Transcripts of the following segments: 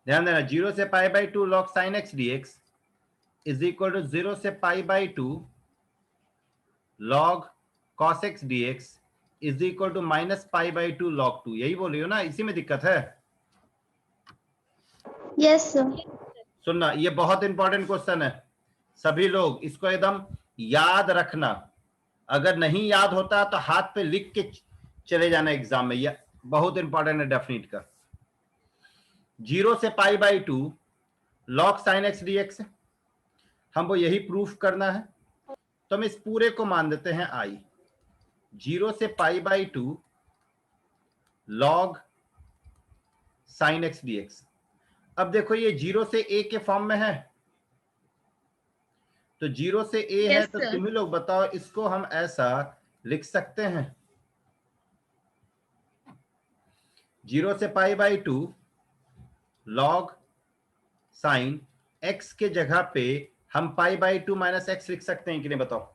ध्यान देना, 0 से pi by 2 log sin x dx is equal to 0 से pi by 2 log cos x dx is equal to minus pi by 2 log 2। यही बोल रही हो ना, इसी में दिक्कत है। Yes sir. सुनना, ये बहुत इंपॉर्टेंट क्वेश्चन है, सभी लोग इसको एकदम याद रखना। अगर नहीं याद होता तो हाथ पे लिख के चले जाना एग्जाम में, ये बहुत इंपॉर्टेंट है डेफिनेट का। 0 से pi by 2 log sin x dx हमको यही प्रूफ करना है, तो हम इस पूरे को मान देते हैं i। 0 से pi by 2 log sin x dx। अब देखो ये 0 से a के फॉर्म में है, तो 0 से a है, तो तुम ही लोग बताओ इसको हम ऐसा लिख सकते हैं, 0 से pi by 2 log sin x के जगह पे हम पाई बाई 2 माइनस एक्स लिख सकते हैं कि नहीं, बताओ।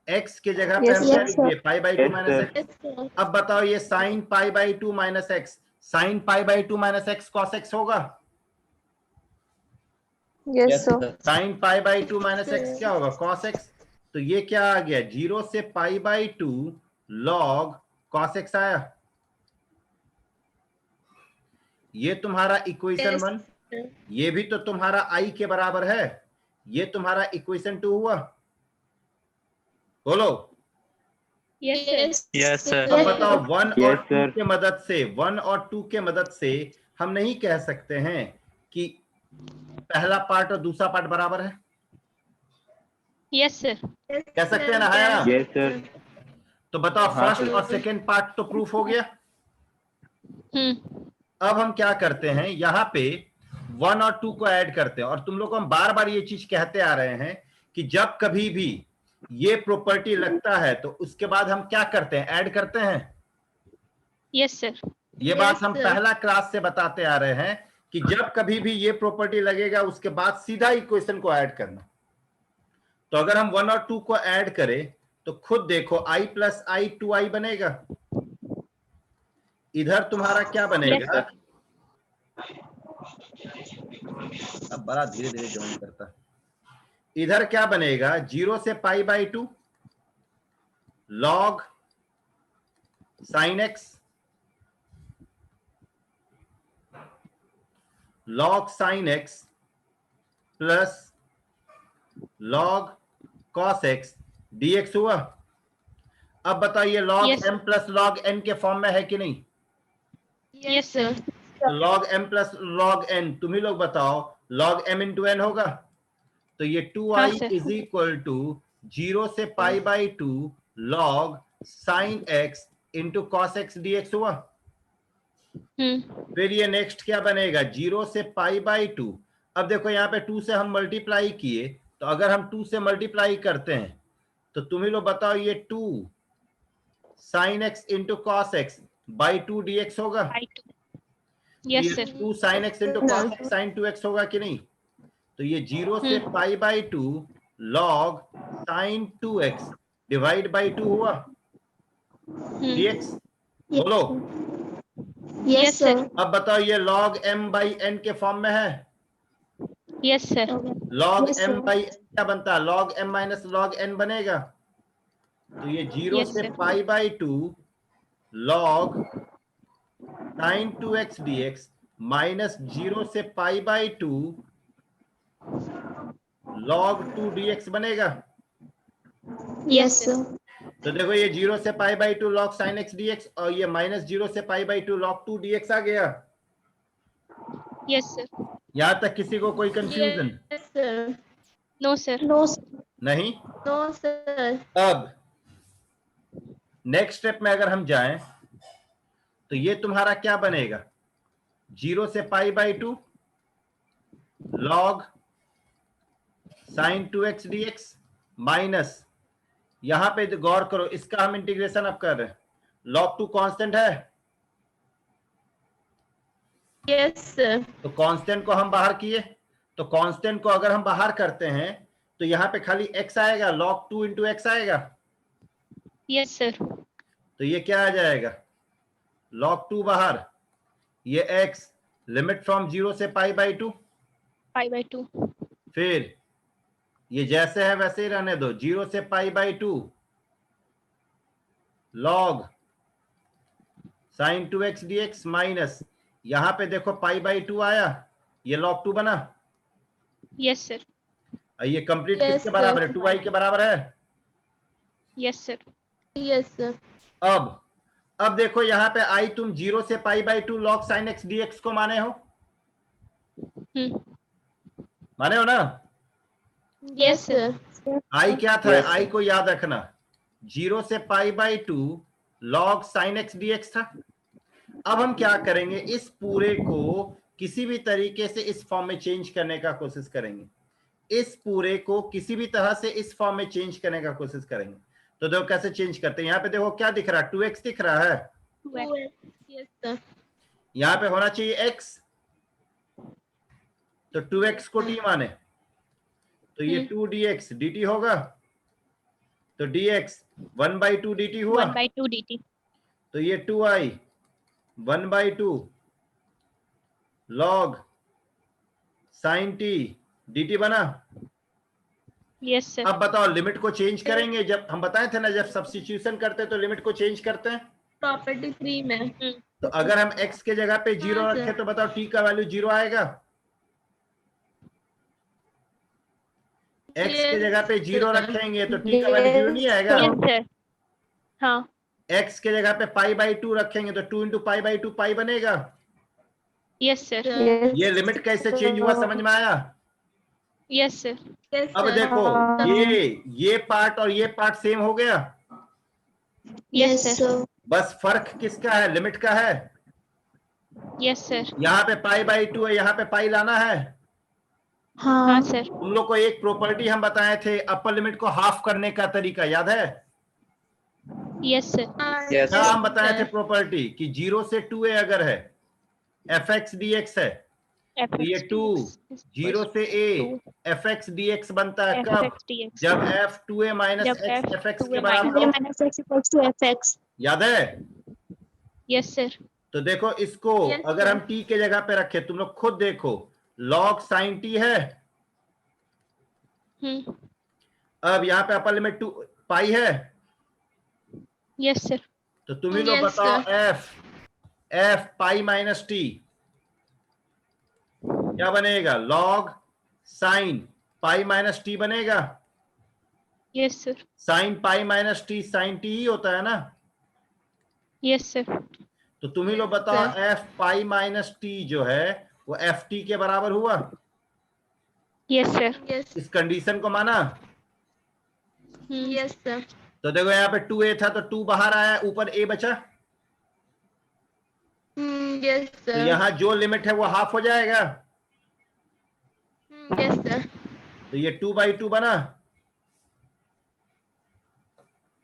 x के जगह पे हम क्या लिख दिए, पाई बाई 2 माइनस एक्स। अब बताओ ये sine pi by 2 minus X, sine pi by 2 minus X cos X होगा। Yes sir. Sine pi by 2 minus X क्या होगा, कॉस एक्स। तो ये क्या आ गया, 0 से pi by 2 log cos x आया। ये तुम्हारा इक्वेशन 1, ये भी तो तुम्हारा i के बराबर है, ये तुम्हारा इक्वेशन 2 हुआ। बोलो यस सर। अब बताओ 1 और 2 के मदद से, 1 और 2 के मदद से हम नहीं कह सकते हैं कि पहला पार्ट और दूसरा पार्ट बराबर है। Yes sir. कह सकते हैं ना, है ना? Yes sir. तो बताओ फर्स्ट और सेकंड पार्ट तो प्रूफ हो गया। अब हम क्या करते हैं, यहाँ पे 1 और 2 को ऐड करते हैं, और तुम लोग को हम बार बार ये चीज कहते आ रहे हैं कि जब कभी भी ये प्रॉपर्टी लगता है तो उसके बाद हम क्या करते हैं, ऐड करते हैं। Yes sir. ये बात हम पहला क्लास से बताते आ रहे हैं कि जब कभी भी ये प्रॉपर्टी लगेगा उसके बाद सीधा इक्वेशन को ऐड करना। तो अगर हम 1 और 2 को ऐड करें तो खुद देखो i प्लस i 2i बनेगा। इधर तुम्हारा क्या बनेगा, अब बड़ा धीरे धीरे ज्वाइन करता, इधर क्या बनेगा, 0 से pi by 2 log sin x log sin x plus log cos x dx हुआ। अब बताइए log Yes. m plus log n के फॉर्म में है कि नहीं। Yes sir. तो log m plus log n, तुम ही लोग बताओ, log m इंटू n होगा। तो ये 2i इज इक्वल टू 0 से pi by 2 log sin x into cos x dx हुआ। फिर ये नेक्स्ट क्या बनेगा, 0 से पाई बाई 2। अब देखो यहाँ पे 2 से हम मल्टीप्लाई किए, तो अगर हम 2 से मल्टीप्लाई करते हैं तो तुम ही लोग बताओ ये 2 sin x into cos x by 2 dx होगा। Yes sir. 2 sin x into cos x sin 2x होगा कि नहीं। तो ये 0 से pi by 2 log sin 2x divide by 2 हुआ dx। बोलो यस सर। अब बताओ ये log m बाई n के फॉर्म में है। Yes sir. log m by n क्या बनता है, log m minus log n बनेगा। तो ये 0 Yes, से sir. Pi by 2 log sin 2x dx minus 0 से पाई बाई 2 log 2 dx बनेगा। Yes sir. तो देखो ये 0 से pi by 2 log sin x dx और ये माइनस 0 से पाई बाई 2 log 2 dx आ गया। Yes sir. यहां तक किसी को कोई कंफ्यूजन नो सर। नो नहीं। No sir. अब नेक्स्ट स्टेप में अगर हम जाएं तो ये तुम्हारा क्या बनेगा, 0 से pi by 2 log sin 2x dx minus, यहां पे गौर करो, इसका हम इंटीग्रेशन अब कर रहे हैं, log 2 कांस्टेंट है। Yes sir. तो कांस्टेंट को हम बाहर किए, तो कांस्टेंट को अगर हम बाहर करते हैं तो यहाँ पे खाली x आएगा, log 2 इंटू एक्स आएगा। Yes sir. तो ये क्या आ जाएगा, log 2 बाहर, ये x लिमिट फ्रॉम 0 से पाई बाई 2, पाई बाई 2, फिर ये जैसे है वैसे ही रहने दो, 0 से pi by 2 log sign 2x dx minus, यहां पे देखो पाई बाई 2 आया, ये लॉग 2 बना, यस सर, और ये कंप्लीट Yes, किसके बराबर है, sir. 2i के बराबर है। Yes sir, Yes, sir. अब देखो यहाँ पे आई तुम 0 से pi by 2 log sine x dx को माने हो, माने हो ना। Yes, sir. आई क्या था, Yes, आई sir. को याद रखना, 0 से pi by 2 log sine x dx था। अब हम क्या करेंगे, इस पूरे को किसी भी तरीके से इस फॉर्म में चेंज करने का कोशिश करेंगे, इस पूरे को किसी भी तरह से इस फॉर्म में चेंज करने का कोशिश करेंगे। तो देखो कैसे चेंज करते हैं, यहाँ पे देखो क्या दिख रहा है, 2x दिख रहा है, 2x. Yes, sir. यहाँ पे होना चाहिए x, तो 2x को t माने, तो ये 2 dx dt होगा, तो dx 1/2 dt हुआ, 1/2 dt, तो ये 2i 1/2 log sin t dt बना। यस सर, अब बताओ लिमिट को चेंज करेंगे, जब हम बताए थे ना जब सब्स्टिट्यूशन करते हैं तो लिमिट को चेंज करते हैं। Property 3 में. तो अगर हम x के जगह पे 0 हाँ, रखें सर. तो बताओ t का वैल्यू 0 आएगा, x के Yes, जगह पे 0 sir. रखेंगे तो t का वैल्यू 0 नहीं आएगा। यस सर, हाँ, x के जगह पे पाई बाई 2 रखेंगे तो 2 इंटू पाई बाई 2 पाई बनेगा। Yes sir, Sir. ये लिमिट कैसे चेंज हुआ समझ में आया। यस सर, Yes, अब sir. देखो ये पार्ट और ये पार्ट सेम हो गया, यस सर, बस फर्क किसका है, लिमिट का है। यस सर, यहाँ पे पाई बाई 2 है, यहाँ पे पाई लाना है। हाँ सर, तुम लोग को एक प्रॉपर्टी हम बताए थे, अपर लिमिट को हाफ करने का तरीका याद है, यस सर, Yes, क्या sir. हम बताए थे प्रॉपर्टी कि 0 से 2a अगर है fx dx है, तो ये 2 0 से a fx dx बनता है कब, fx dx, जब f 2a माइनस जब x f fx 2a के बराबर हो, minus x equals to fx, याद है। यस सर, तो देखो इसको Yes, अगर sir. हम t के जगह पे रखे, तुम लोग खुद देखो log sin t है, अब यहाँ पे अपर लिमिट 2 पाई है, यस सर, तो तुम ही लोग Yes, बताओ sir. f pi minus T क्या बनेगा, log sin pi minus T बनेगा। Yes sir, sine pi minus T sine T ही होता है ना, यस सर, तो तुम ही लोग बताओ f पाई माइनस टी जो है वो एफ टी के बराबर हुआ, यस सर, Yes. इस कंडीशन को माना। Yes, sir. तो देखो यहाँ पे 2a था तो 2 बाहर आया, ऊपर a बचा, Yes, तो sir. यहाँ जो लिमिट है वो हाफ हो जाएगा, Yes, sir. तो ये 2/2 बना,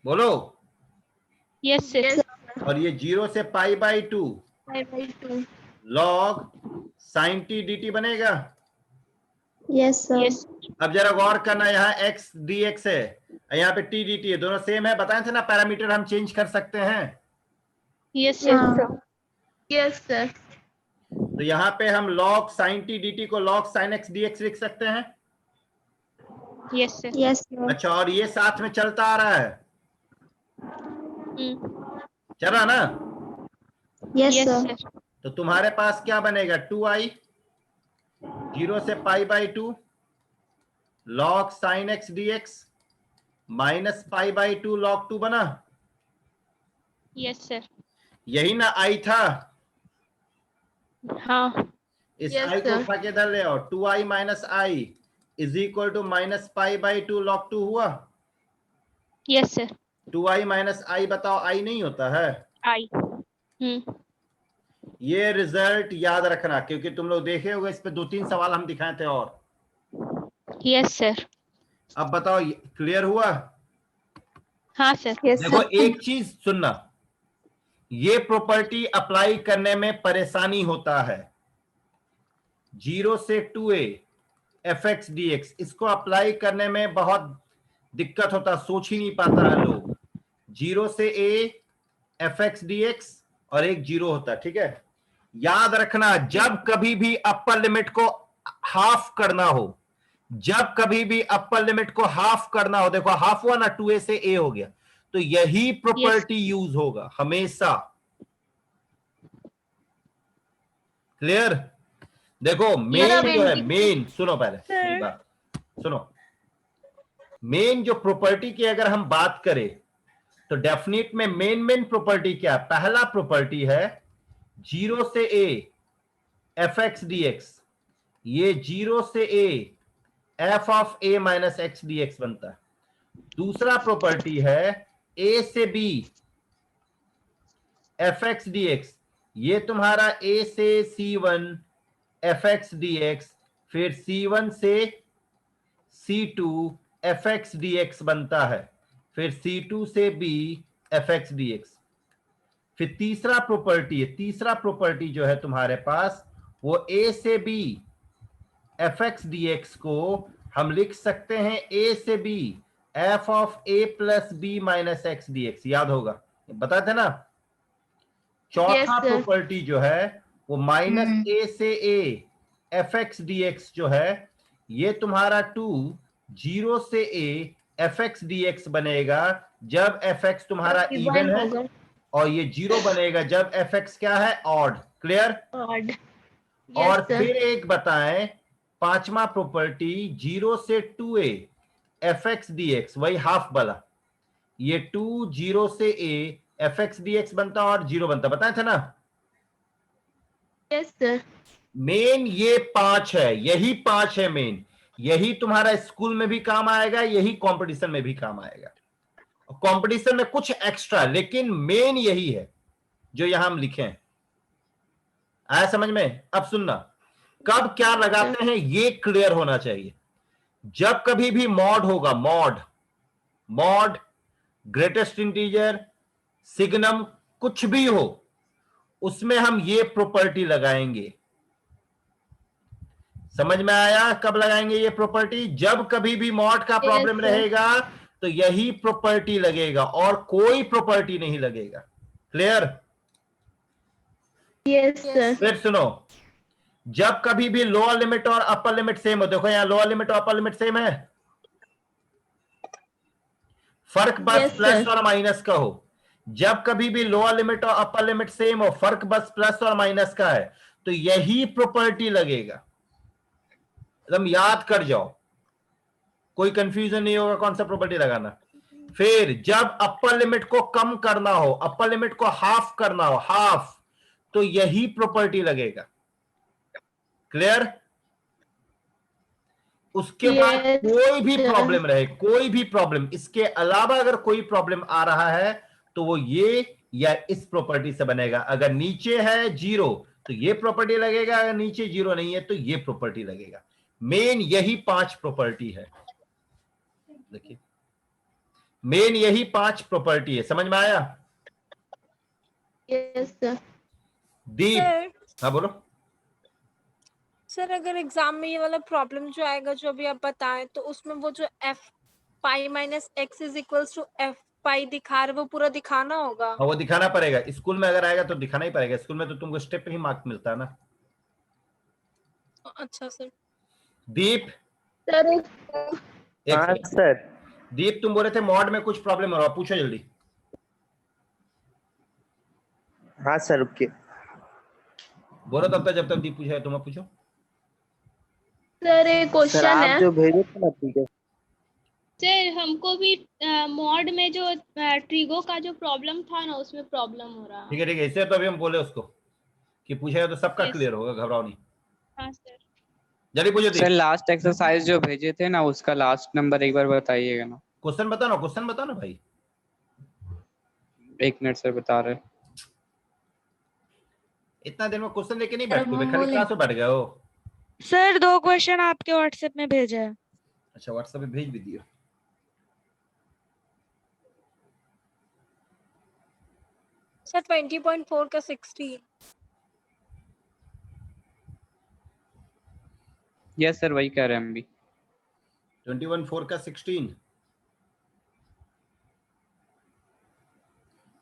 बोलो। यस सर, Yes, और ये 0 से pi by 2 5/2. log sin t dt बनेगा। Yes, sir. यस, अब जरा गौर करना, यहाँ x dx है, यहाँ पे t dt है, दोनों सेम है, बताए थे ना पैरामीटर हम चेंज कर सकते हैं। Yes sir, Yes, sir. तो यहाँ पे हम log sin t dt को log sin x dx लिख सकते हैं। Yes sir, Yes, sir. अच्छा, और ये साथ में चलता आ रहा है, चल रहा ना, Yes, यस sir. सर, तो तुम्हारे पास क्या बनेगा, 2i 0 से pi by 2 log sin x dx minus pi by 2 log 2 बना, यस सर, यही ना i था, हाँ, इस Yes, i को sir. उठा के इधर ले आओ, 2i minus i is equal to minus pi by 2 log 2 हुआ। Yes sir, 2i minus i बताओ i नहीं होता है, आई, ये रिजल्ट याद रखना, क्योंकि तुम लोग देखे होगे इस पे 2-3 सवाल हम दिखाए थे। और यस सर, अब बताओ क्लियर हुआ। हाँ सर, देखो एक चीज सुनना, ये प्रॉपर्टी अप्लाई करने में परेशानी होता है, 0 से 2a fx dx, इसको अप्लाई करने में बहुत दिक्कत होता, सोच ही नहीं पाता है लोग। 0 से a fx dx और एक 0 होता, ठीक है, याद रखना, जब कभी भी अपर लिमिट को हाफ करना हो, जब कभी भी अपर लिमिट को हाफ करना हो, देखो हाफ हुआ ना, 2a से a हो गया, तो यही प्रॉपर्टी यूज होगा हमेशा। क्लियर? देखो मेन जो है, मेन सुनो पहले मेरी बात सुनो, मेन जो प्रॉपर्टी की अगर हम बात करें तो डेफिनेट में मेन प्रॉपर्टी क्या है? पहला प्रॉपर्टी है 0 से a F X D x, ये 0 से a F of a minus x D x बनता है। दूसरा प्रॉपर्टी है a से b F X D x, ये तुम्हारा a से c1 F X D x, फिर c1 से c2 F X D x बनता है, फिर c2 से b F X D x. फिर तीसरा प्रॉपर्टी है, तीसरा प्रॉपर्टी जो है तुम्हारे पास वो a से b F X D x को हम लिख सकते हैं a से b F of a plus b minus x D x, याद होगा बताते ना। चौथा प्रॉपर्टी जो है वो माइनस a से a F X D x जो है, ये तुम्हारा 2 0 से a F X D x बनेगा जब एफ एक्स तुम्हारा इवन है, और ये 0 बनेगा जब एफ एक्स क्या है? ऑड। क्लियर? ऑड। और फिर एक बताएं, पांचवा प्रॉपर्टी 0 से 2a F X D x, वही हाफ वाला, ये 2 0 से a F X D x बनता और 0 बनता, बताए थे ना? Yes sir. मेन ये 5 है, यही 5 है मेन, यही तुम्हारा स्कूल में भी काम आएगा, यही कंपटीशन में भी काम आएगा। कंपटीशन में कुछ एक्स्ट्रा, लेकिन मेन यही है जो यहां हम लिखे हैं। आया समझ में? अब सुनना, कब क्या लगाते हैं ये क्लियर होना चाहिए। जब कभी भी मॉड होगा, mod, mod, greatest integer, signum, कुछ भी हो, उसमें हम ये प्रॉपर्टी लगाएंगे। समझ में आया? कब लगाएंगे ये प्रॉपर्टी? जब कभी भी मॉड का प्रॉब्लम रहेगा तो यही प्रॉपर्टी लगेगा और कोई प्रॉपर्टी नहीं लगेगा। क्लियर? Yes sir. फिर सुनो, जब कभी भी लोअर लिमिट और अपर लिमिट सेम हो, देखो यहां लोअर लिमिट और अपर लिमिट सेम है, फर्क बस प्लस और माइनस का हो। जब कभी भी लोअर लिमिट और अपर लिमिट सेम हो, फर्क बस प्लस और माइनस का है, तो यही प्रॉपर्टी लगेगा। एकदम याद कर जाओ, कोई कंफ्यूजन नहीं होगा कौन सा प्रॉपर्टी लगाना। फिर जब अपर लिमिट को कम करना हो, अपर लिमिट को हाफ करना हो, हाफ, तो यही प्रॉपर्टी लगेगा। क्लियर? उसके बाद कोई भी प्रॉब्लम रहे, कोई भी प्रॉब्लम, इसके अलावा अगर कोई प्रॉब्लम आ रहा है तो वो ये या इस प्रॉपर्टी से बनेगा। अगर नीचे है 0 तो ये प्रॉपर्टी लगेगा, अगर नीचे 0 नहीं है तो ये प्रॉपर्टी लगेगा। मेन यही 5 प्रॉपर्टी है। देखिए, मेन यही 5 प्रॉपर्टी है। समझ में आया? Yes sir. दीप, हाँ बोलो। सर अगर एग्जाम में ये वाला प्रॉब्लम जो आएगा जो अभी आप बताएं, तो उसमें वो जो F pi minus X is equals to F pi दिखा रहे, वो पूरा दिखाना होगा? हाँ, वो दिखाना पड़ेगा। स्कूल में अगर आएगा तो दिखाना ही पड़ेगा। स्कूल में तो तुमको स्टेप पे ही मार्क मिलता है ना। अच्छा सर। दीप सर एक सर। दीप, तुम बोल रहे थे मॉड में कुछ प्रॉब्लम हो रहा, पूछो जल्दी। हाँ सर, ओके। बोलो तब तक, जब तक दीप पूछे तुम पूछो। सर एक सर क्वेश्चन आप है। जो भेजे थे ना, ठीक है सर हमको भी मॉड में जो ट्रिगो का जो प्रॉब्लम था ना, उसमें प्रॉब्लम हो रहा ठीक है ठीक है, इससे तो अभी हम बोले उसको कि पूछेगा तो सबका Yes. क्लियर होगा, घबराओ नहीं। हाँ सर। जल्दी पूछो सर दीप। लास्ट एक्सरसाइज जो भेजे थे ना, उसका लास्ट नंबर एक बार बताइएगा ना। क्वेश्चन बताओ ना, क्वेश्चन बताओ ना भाई। 1 मिनट सर, बता रहे। इतना दिन में क्वेश्चन लेके नहीं बैठते हो, खाली क्लास में बैठ गए हो। सर 2 क्वेश्चन आपके व्हाट्सएप में भेजा है। अच्छा, व्हाट्सएप पे भेज भी दियो। सर 20.4 का 60। यस सर, वही कह रहे हैं हम भी। 21/4 का 16,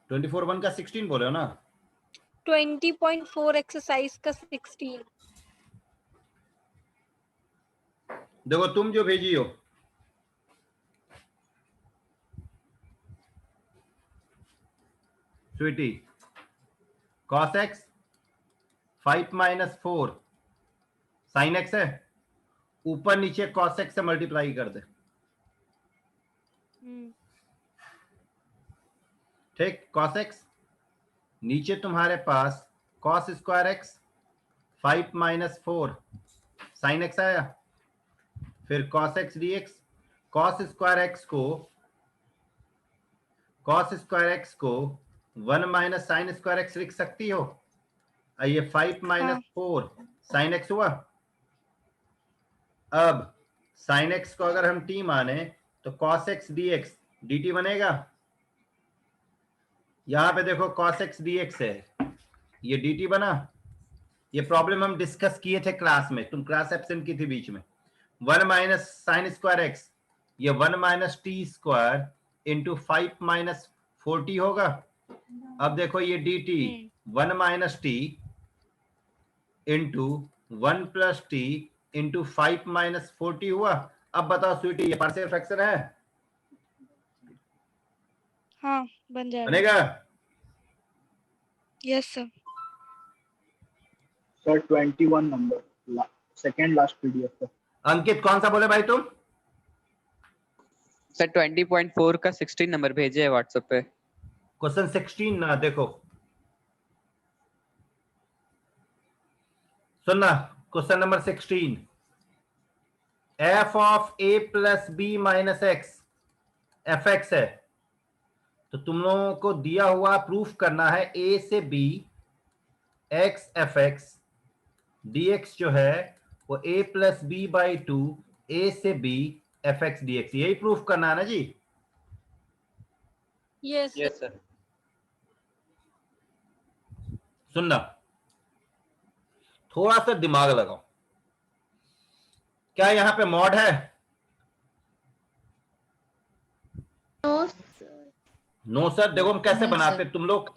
24/1 का 16 बोले हो ना? 20.4 एक्सरसाइज का 16। देखो तुम जो भेजी हो, Sweety, cos x 5 - 4 sin x है, ऊपर नीचे cos x से मल्टीप्लाई कर दे। ठीक, cos x, नीचे तुम्हारे पास cos square x 5 - 4 sin x आया, फिर cos x dx, cos square x को 1 - sin स्क्वायर x लिख सकती हो। ये 5 - हाँ। 4 sin x हुआ। अब sin x को अगर हम t माने तो cos x dx dt बनेगा। यहां पे देखो cos x dx है, ये dt बना। ये प्रॉब्लम हम डिस्कस किए थे क्लास में, तुम क्लास एब्सेंट की थी बीच में। 1 - sin स्क्वायर x, ये 1 - t स्क्वायर इंटू 5 - 4t होगा। अब देखो ये dt 1 - t into 1 + t into 5 - 4t हुआ। अब बताओ स्वीटी, ये पार्शियल फ्रैक्शन है? हाँ बन जाएगा। बनेगा? Yes sir. Sir 21 number, second last PDF का। अंकित कौन सा बोले भाई तुम? सर 20.4 का 16 नंबर भेजे है व्हाट्सएप पे। क्वेश्चन 16 ना, देखो सुनना, question number 16, f of a plus b minus x F x है। तो तुम लोगों को दिया हुआ प्रूफ करना है a से b x F x dx जो है वो a plus b by 2 a से b एफ एक्स dx, यही प्रूफ करना है ना जी? Yes yes sir. सुनना, थोड़ा सा दिमाग लगाओ। क्या यहाँ पे मॉड है? No no sir. देखो हम कैसे बनाते, तुम लोग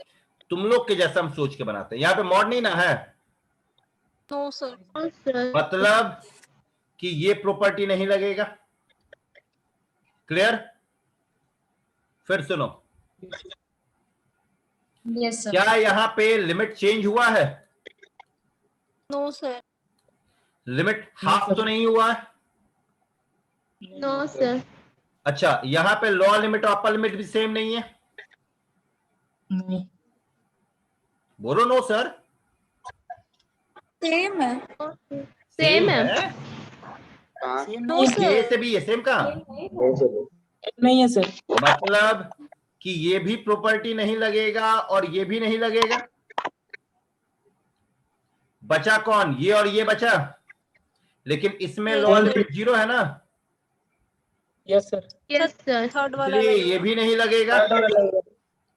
के जैसा हम सोच के बनाते हैं। यहाँ पे मॉड नहीं ना है, नो सर। सर। मतलब कि ये प्रॉपर्टी नहीं लगेगा। क्लियर? फिर सुनो, यस सर। क्या यहाँ पे लिमिट चेंज हुआ है? No sir. लिमिट हाफ तो नहीं हुआ है? No sir. अच्छा, यहाँ पे लोअर लिमिट और अपर लिमिट भी सेम नहीं है? नहीं, बोलो नो सर। सेम है। सेम है। नो ए सर। से भी है सेम का नहीं है सर। मतलब कि ये भी प्रॉपर्टी नहीं लगेगा और ये भी नहीं लगेगा। बचा कौन? ये और ये बचा, लेकिन इसमें लोअर लिमिट 0 है ना? Yes sir. Yes sir. Third वाला इसलिए ये भी नहीं लगेगा।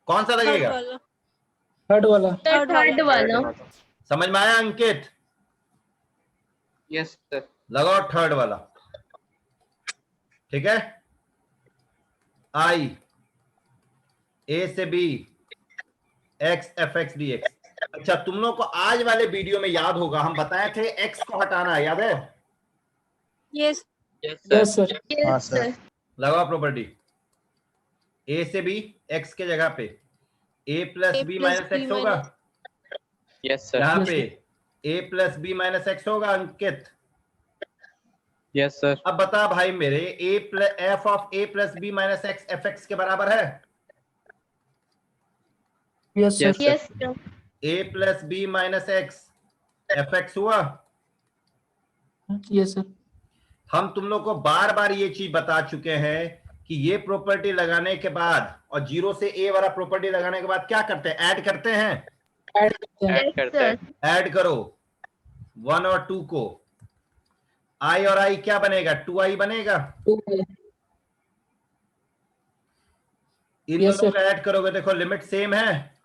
कौन सा थर्ड लगेगा? वाला। थर्ड वाला। थर्ड वाला। समझ में आया अंकित? Yes sir. लगाओ थर्ड वाला। ठीक है, आई ए से B X F X D X. अच्छा, तुम लोग को आज वाले वीडियो में याद होगा हम बताए थे एक्स को हटाना है, याद है? Yes. Yes sir. Yes sir. लगाओ प्रॉपर्टी, ए से बी एक्स के जगह पे A plus B minus X होगा। Yes sir. यहाँ पे A plus B minus X होगा अंकित। Yes sir. अब बता भाई मेरे, F of A plus B minus X F X के बराबर है? Yes sir. Yes sir. A plus B minus X F X हुआ। Yes sir. हम तुम लोग को बार बार ये चीज बता चुके हैं कि ये प्रॉपर्टी लगाने के बाद और 0 से ए वाला प्रॉपर्टी लगाने के बाद क्या करते हैं? ऐड करते हैं। ऐड करते हैं। ऐड करो 1 और 2 को, आई और आई क्या बनेगा? 2i बनेगा। इन दोनों को ऐड करोगे, देखो लिमिट सेम है।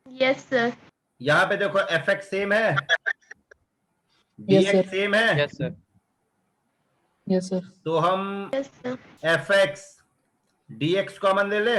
Yes sir. यहाँ पे देखो एफ एक्स सेम है, Yes, dx sir. सेम है। Yes sir. Yes sir. तो हम yes sir. F x dx common ले ले,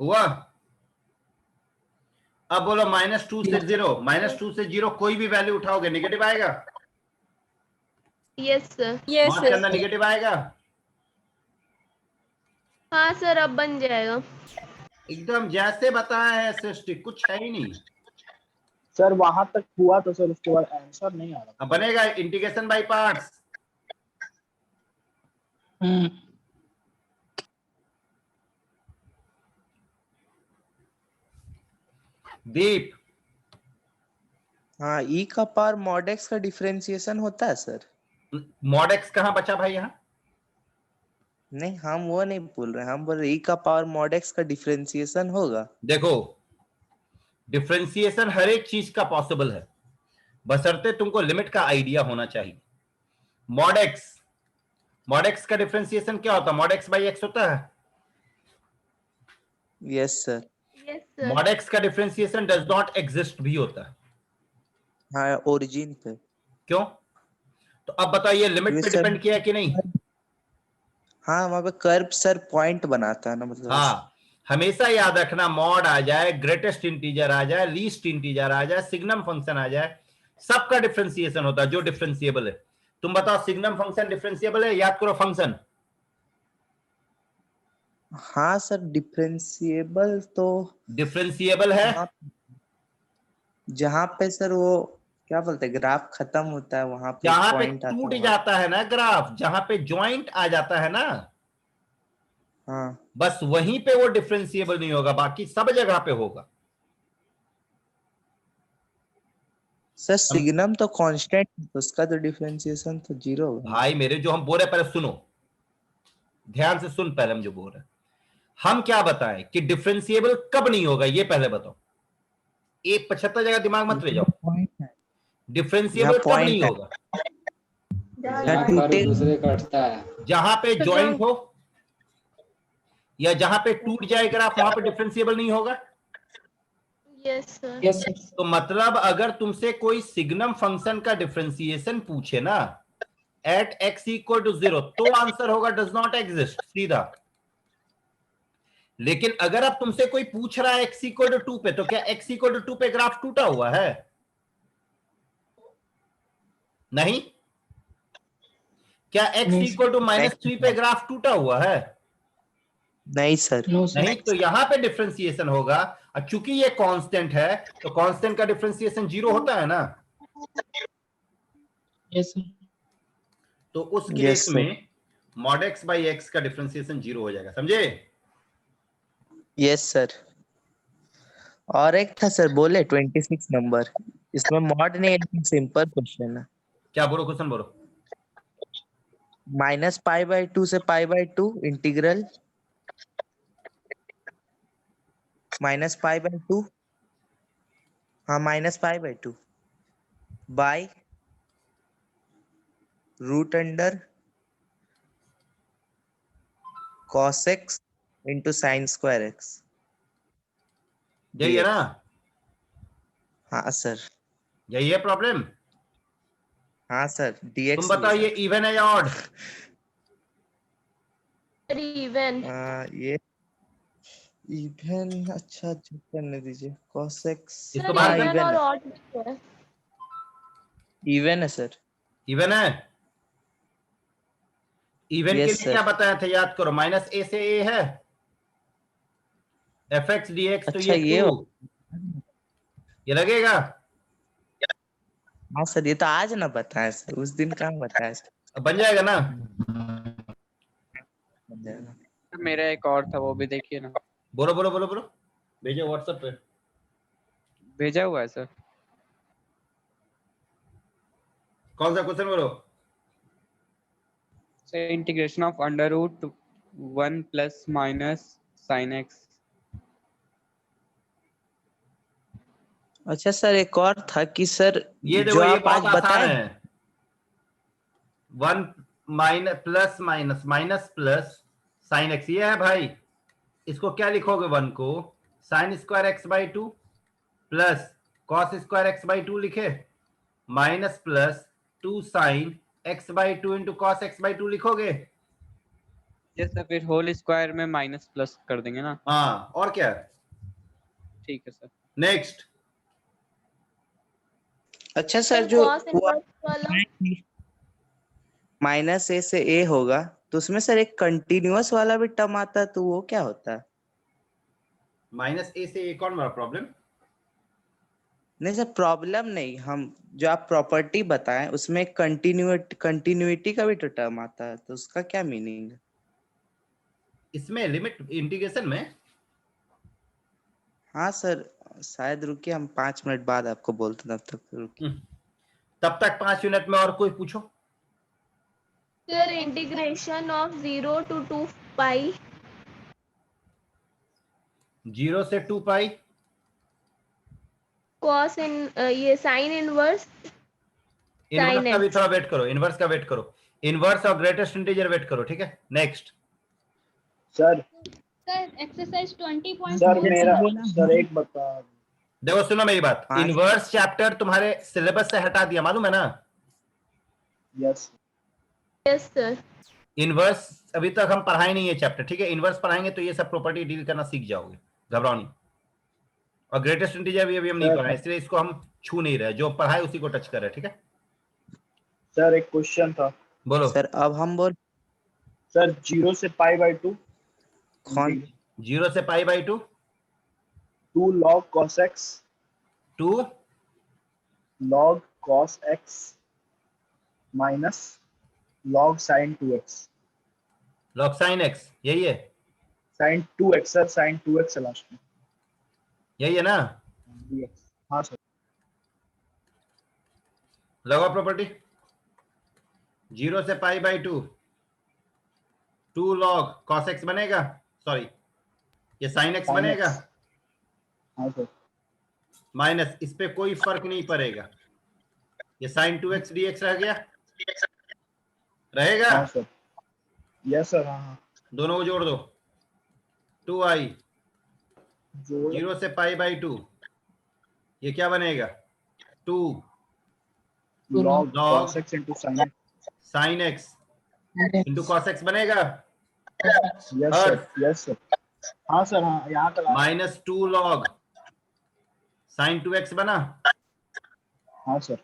हुआ? अब बोलो -2 से 0, -2 से 0 कोई भी वैल्यू उठाओगे निगेटिव आएगा? Yes sir. यस मॉड के अंदर निगेटिव आएगा? हाँ सर, अब बन जाएगा। एकदम जैसे बताया है सृष्टि, कुछ है ही नहीं। सर वहां तक हुआ तो सर उसके बाद आंसर नहीं आ रहा। अब बनेगा इंटीग्रेशन बाय पार्ट्स। दीप, हाँ, ई का पावर मॉड एक्स का डिफरेंशिएशन होता है सर? मॉड एक्स कहाँ बचा भाई यहाँ? नहीं, हम वो नहीं बोल रहे, हम बोल रहे ई का पावर मॉड एक्स का डिफरेंशिएशन होगा। देखो, डिफरेंशिएशन हर एक चीज का पॉसिबल है, बशर्ते तुमको लिमिट का आइडिया होना चाहिए। मॉड एक्स का डिफरेंशिएशन क्या होता है? मॉड एक्स बाई एक्स होता है। Yes sir. Yes sir. Mod x का डिफरेंशिएशन डज नॉट एग्जिस्ट भी होता है। हाँ, ओरिजिन पे। क्यों? तो अब बताइए लिमिट पे सर, डिपेंड किया कि नहीं? हाँ, वहां पे कर्व सर पॉइंट बनाता है ना, मतलब हाँ, हमेशा याद रखना, मॉड आ जाए, ग्रेटेस्ट इंटीजर आ जाए, लीस्ट इंटीजर आ जाए, सिग्नम फंक्शन आ जाए, सबका डिफरेंशिएशन होता है जो डिफरेंशिएबल है। तुम बताओ सिग्नम फंक्शन डिफरेंशिएबल है? याद करो फंक्शन। हाँ सर, डिफरेंशिएबल तो डिफरेंशिएबल है जहाँ पे सर वो क्या बोलते हैं, ग्राफ खत्म होता है वहां पे जहां पे पॉइंट आता टूट है। जाता है ना ग्राफ, जहां पे ज्वाइंट आ जाता है ना, हाँ बस वहीं पे वो डिफरेंशिएबल नहीं होगा, बाकी सब जगह पे होगा। सर, सिग्नम तो कांस्टेंट, उसका तो डिफरेंशिएशन तो 0 होगा। भाई मेरे, जो हम बोल रहे, पहले सुनो, ध्यान से सुन, पहले हम जो बोल रहे हैं, हम क्या बताएं कि डिफरेंशिएबल कब नहीं होगा, ये पहले बताओ। एक 75 जगह दिमाग मत ले जाओ। डिफरेंशिएबल कब नहीं होगा? दूसरे कटता है। जहां पे ज्वाइंट हो या जहां पे टूट जाए ग्राफ, वहां पे डिफरेंशिएबल नहीं होगा। Yes sir. तो मतलब अगर तुमसे कोई सिग्नम फंक्शन का डिफरेंशिएशन पूछे ना एट x इक्वल टू 0, तो आंसर होगा डज नॉट एग्जिस्ट, सीधा। लेकिन अगर अब तुमसे कोई पूछ रहा है x इक्वल टू 2 पे, तो क्या x इक्वल टू 2 पे ग्राफ टूटा हुआ है? नहीं। क्या x इक्वल टू -3 पे ग्राफ टूटा हुआ है? नहीं सर। नहीं। तो यहां पे डिफरेंशिएशन होगा, और चूंकि ये कांस्टेंट है तो कांस्टेंट का डिफरेंशिएशन 0 होता है ना। Yes sir. तो उस केस में मॉड एक्स बाई एक्स का डिफरेंशिएशन 0 हो जाएगा, समझे? Yes sir. और एक था सर, बोले 26 नंबर, इसमें मॉड नहीं है, सिंपल क्वेश्चन है। क्या बोलो? क्वेश्चन बोलो। -π/2 से π/2 इंटीग्रल -π/2, हाँ -π/2 by √under cos x into sin square x। यही है ना? हाँ सर। यही है प्रॉब्लम? हाँ सर, dx। तुम बताओ ये इवन है या ऑड? इवन। ये इवन, अच्छा चेक करने दीजिए। cos x इसको बाहर इवन और ऑड है। इवन है सर। इवन है। इवन के Yes, लिए क्या sir. बताया था, याद करो, -a से a है fx dx। तो अच्छा, ये 2 ये लगेगा। हाँ सर, ये तो आज ना बताया सर, उस दिन कहाँ बताया सर। अब बन जाएगा ना? बन जाएगा। मेरा एक और था, वो भी देखिए ना। बोलो बोलो बोलो बोलो, भेजो व्हाट्सएप पे। भेजा हुआ है सर। कौन सा क्वेश्चन बोलो? So integration of √1 plus minus sin x। अच्छा सर, एक और था कि सर ये जो देखो, ये आप आज बहुत आसान बताए, है। 1 minus plus minus minus plus sine x, ये है भाई। इसको क्या लिखोगे? 1 को sine square x by 2 plus cos square x by 2 लिखे, minus plus 2 sine x by 2 into cos x by 2 लिखोगे। यस सर, फिर होल स्क्वायर में माइनस प्लस कर देंगे ना। हाँ, और क्या? ठीक है सर। नेक्स्ट। अच्छा सर, जो cos inverse वाला माइनस ए से ए होगा तो उसमें सर एक कंटिन्यूअस वाला भी टर्म आता है, तो वो क्या होता है? माइनस ए से ए कौन वाला प्रॉब्लम? नहीं सर, प्रॉब्लम नहीं, हम जो आप प्रॉपर्टी बताएं उसमें कंटिन्यूटी का भी तो टर्म आता है, तो उसका क्या मीनिंग है? इसमें लिमिट इंटीग्रेशन में? हाँ सर, शायद रुकिए, हम 5 मिनट बाद आपको बोलते हैं, तब तक रुकिए। तब तक 5 मिनट में और कोई पूछो। Sir integration of 0 to 2 pi 0 से 2 पाई cos इन ये sin inverse इनवर्स Sin का भी x. थोड़ा वेट करो, इनवर्स का वेट करो, इनवर्स और ग्रेटेस्ट इंटीजर वेट करो, ठीक है। Next. Sir sir exercise 20.4 sir मेरा सर एक बता। देखो सुनो मेरी बात, हाँ। इनवर्स चैप्टर तुम्हारे सिलेबस से हटा दिया, मालूम है ना? यस yes sir इनवर्स अभी तक हम पढ़ाए नहीं है चैप्टर, ठीक है। इनवर्स पढ़ाएंगे तो ये सब प्रॉपर्टी डील करना सीख जाओगे, घबराओ नहीं। और ग्रेटेस्ट इंटीजर भी अभी हम नहीं सर। पढ़ाए, इसलिए इसको हम छू नहीं रहे, जो पढ़ाए उसी को टच कर रहे, ठीक है। सर एक क्वेश्चन था। बोलो। सर अब हम बोल सर 0 से π/2 कौन? 0 से π/2 2 log cos x 2 log cos x minus log sin 2x log sin x, यही है, sin 2x sir sin 2x last में यही है ना? dx। हाँ सर। लगाओ प्रॉपर्टी। 0 से π/2 2 log cos x बनेगा, सॉरी ये sin x Sin बनेगा, x। हाँ सर। माइनस इस पे कोई फर्क नहीं पड़ेगा, ये sin 2x dx रह गया, रहेगा? हाँ सर। Yes sir. हाँ हाँ। दोनों को जोड़ दो, 2i जोड़ 0 से π/2 ये क्या बनेगा? 2 log log cos x into sin x। sin x into cos x बनेगा, यस सर। Yes sir. हाँ सर। हाँ यहाँ तक माइनस 2 log sin 2x बना। हाँ सर।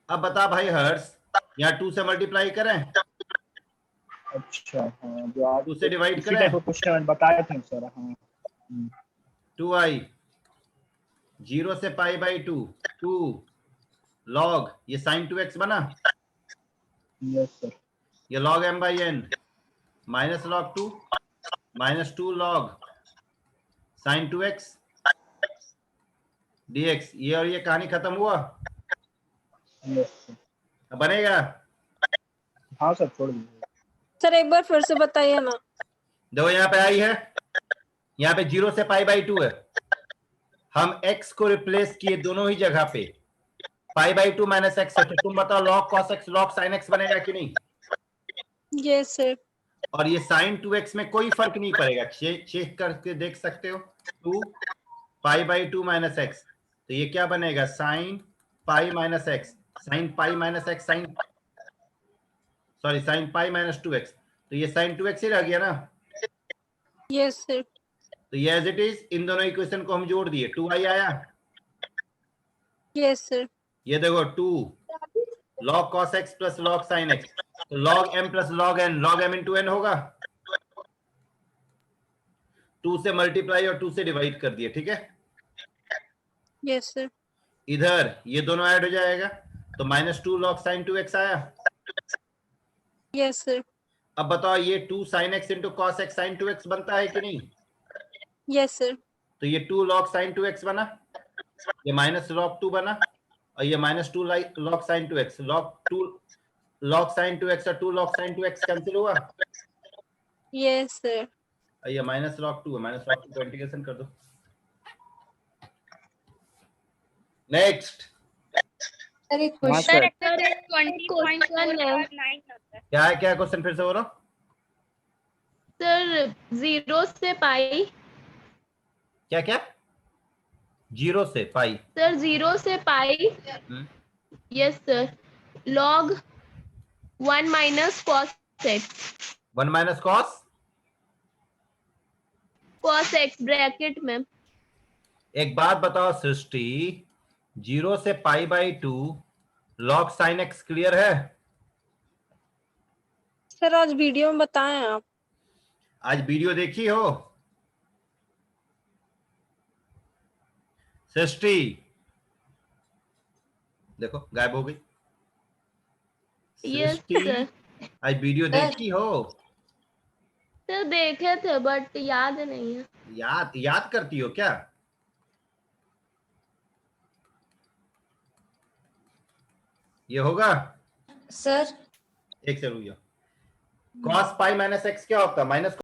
अब बता भाई हर्ष, यहाँ 2 से मल्टीप्लाई करें, अच्छा हाँ, जो आप 2 से डिवाइड इसी करें, टाइप ऑफ क्वेश्चन बताए थे सर। हाँ 2i 0 से π/2 2 log ये sin 2x बना, यस सर। ये log m/n minus log 2 minus 2 log sin 2x dx, ये और ये कहानी खत्म हुआ। Yes sir. अब बनेगा? हाँ सर छोड़ दीजिए। सर एक बार फिर से बताइए ना। देखो यहाँ पे आई है, यहाँ पे 0 से π/2 है, हम x को रिप्लेस किए दोनों ही जगह पे, π/2 माइनस x है, तो तुम बताओ log cos x log sin x बनेगा कि नहीं? Yes sir. और ये sin 2x में कोई फर्क नहीं पड़ेगा, चेक करके देख सकते हो, 2 π/2 माइनस x, तो ये क्या बनेगा? sin pi minus x, sin pi minus x, sin pi minus 2x, तो ये sin 2x ही रह गया ना? Yes sir. तो ये एज इट इज, इन दोनों इक्वेशन को हम जोड़ दिए, 2i आया। Yes sir. ये देखो 2 log cos x plus log sin x, तो log m plus log m into n होगा। 2 से मल्टीप्लाई और 2 से डिवाइड कर दिए, ठीक है। Yes sir. इधर ये दोनों ऐड हो जाएगा, तो -2 log sin 2x आया। Yes sir. अब बताओ ये 2 sin x into cos x sin 2x बनता है कि नहीं? Yes sir. तो ये 2 log sin 2x बना, ये -log 2 बना, और ये -2 log sin 2x, log sin 2x और 2 log sin 2x कैंसिल हुआ, यस सर। और ये -log 2 है, -log 2 को इंटीग्रेशन कर दो। नेक्स्ट। सर एक हाँ क्वेश्चन सर। सर 20.4 क्या है, क्या क्वेश्चन फिर से बोलो। सर 0 से पाई, क्या क्या? 0 से पाई, सर 0 से pi, yes sir, log 1 minus cos x 1 minus cos cos x bracket में एक बात बताओ सृष्टि 0 से π/2 log sin x क्लियर है? सर आज वीडियो में बताएं आप। आज वीडियो देखी हो सृष्टि? देखो गायब हो गई यस सृष्टि। सर आज वीडियो देखी हो? सर देखे थे बट याद नहीं है। याद करती हो क्या? ये होगा सर एक से रुक जाओ। cos पाई माइनस एक्स क्या होता है? माइनस